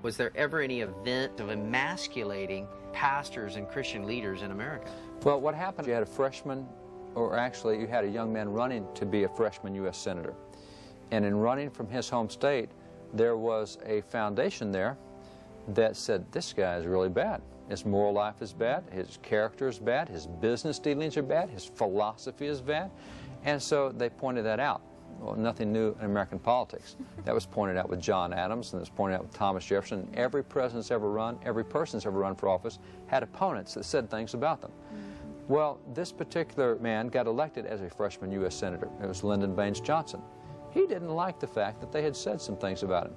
Was there ever any event of emasculating pastors and Christian leaders in America? Well, what happened, you had a freshman, or actually you had a young man running to be a freshman U.S. Senator. And in running from his home state, there was a foundation there that said, this guy is really bad. His moral life is bad, his character is bad, his business dealings are bad, his philosophy is bad. And so they pointed that out. Well, nothing new in American politics. That was pointed out with John Adams, and it was pointed out with Thomas Jefferson. Every president's ever run, every person's ever run for office had opponents that said things about them. Well, this particular man got elected as a freshman U.S. Senator. It was Lyndon Baines Johnson. He didn't like the fact that they had said some things about him.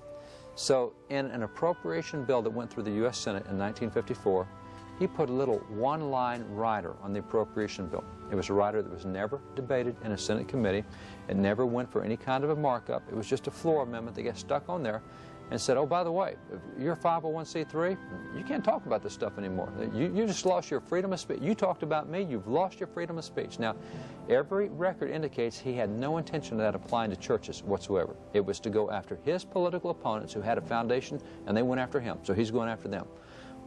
So in an appropriation bill that went through the U.S. Senate in 1954, he put a little one-line rider on the appropriation bill. It was a rider that was never debated in a Senate committee. It never went for any kind of a markup. It was just a floor amendment that got stuck on there and said, oh, by the way, if you're 501c3, you can't talk about this stuff anymore. You just lost your freedom of speech. You talked about me, you've lost your freedom of speech. Now, every record indicates he had no intention of that applying to churches whatsoever. It was to go after his political opponents who had a foundation, and they went after him, so he's going after them.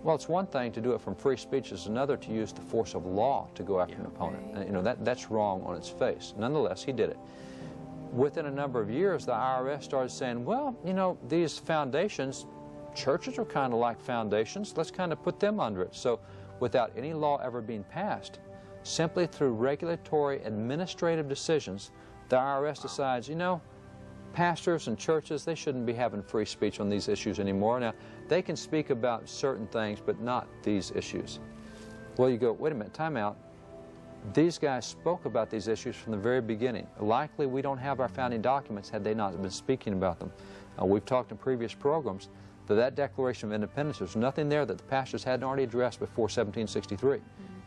Well, it's one thing to do it from free speech. It's another to use the force of law to go after an opponent. And, you know, that's wrong on its face. Nonetheless, he did it. Within a number of years, the IRS started saying, well, you know, these foundations, churches are kind of like foundations. Let's kind of put them under it. So without any law ever being passed, simply through regulatory administrative decisions, the IRS decides, you know, pastors and churches, they shouldn't be having free speech on these issues anymore. Now, they can speak about certain things, but not these issues. Well, you go, wait a minute, time out. These guys spoke about these issues from the very beginning. Likely we don't have our founding documents had they not been speaking about them. We've talked in previous programs that that Declaration of Independence, there's nothing there that the pastors hadn't already addressed before 1763.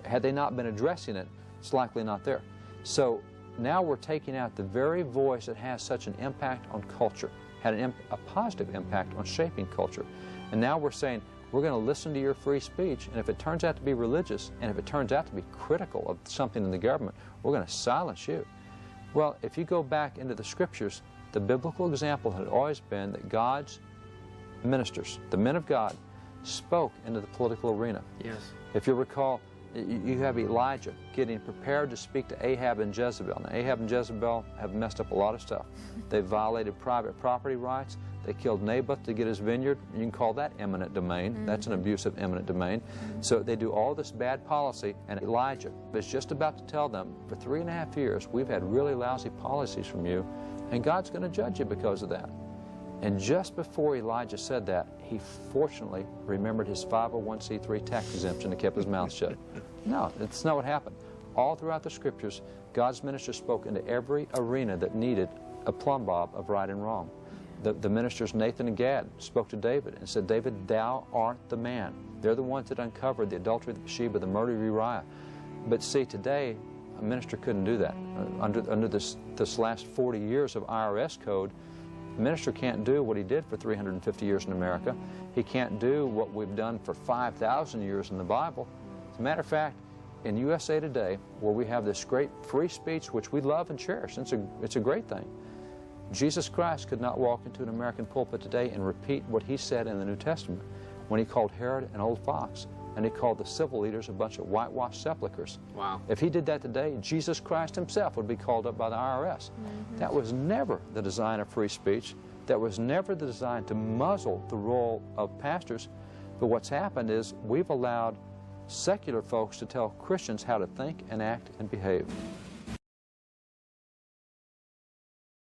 Had they not been addressing it, it's likely not there. So now we're taking out the very voice that has such an impact on culture, had a positive impact on shaping culture. And now we're saying, we're going to listen to your free speech, and if it turns out to be religious, and if it turns out to be critical of something in the government, we're going to silence you. Well, if you go back into the Scriptures, the biblical example had always been that God's ministers, the men of God, spoke into the political arena. Yes. If you recall, you have Elijah getting prepared to speak to Ahab and Jezebel. Now, Ahab and Jezebel have messed up a lot of stuff. They violated private property rights. They killed Naboth to get his vineyard. You can call that eminent domain. That's an abuse of eminent domain. So they do all this bad policy, and Elijah is just about to tell them, for 3.5 years, we've had really lousy policies from you, and God's going to judge you because of that. And just before Elijah said that, he fortunately remembered his 501c3 tax exemption and kept his mouth shut. No, that's not what happened. All throughout the Scriptures, God's ministers spoke into every arena that needed a plumb bob of right and wrong. The ministers Nathan and Gad spoke to David and said, David, thou art the man. They're the ones that uncovered the adultery of Bathsheba, the murder of Uriah. But see, today, a minister couldn't do that. Under this last 40 years of IRS code, the minister can't do what he did for 350 years in America. He can't do what we've done for 5,000 years in the Bible. As a matter of fact, in USA Today, where we have this great free speech, which we love and cherish, it's a great thing, Jesus Christ could not walk into an American pulpit today and repeat what he said in the New Testament when he called Herod an old fox and he called the civil leaders a bunch of whitewashed sepulchres. Wow. If he did that today, Jesus Christ himself would be called up by the IRS. That was never the design of free speech. That was never the design to muzzle the role of pastors. But what's happened is we've allowed secular folks to tell Christians how to think and act and behave.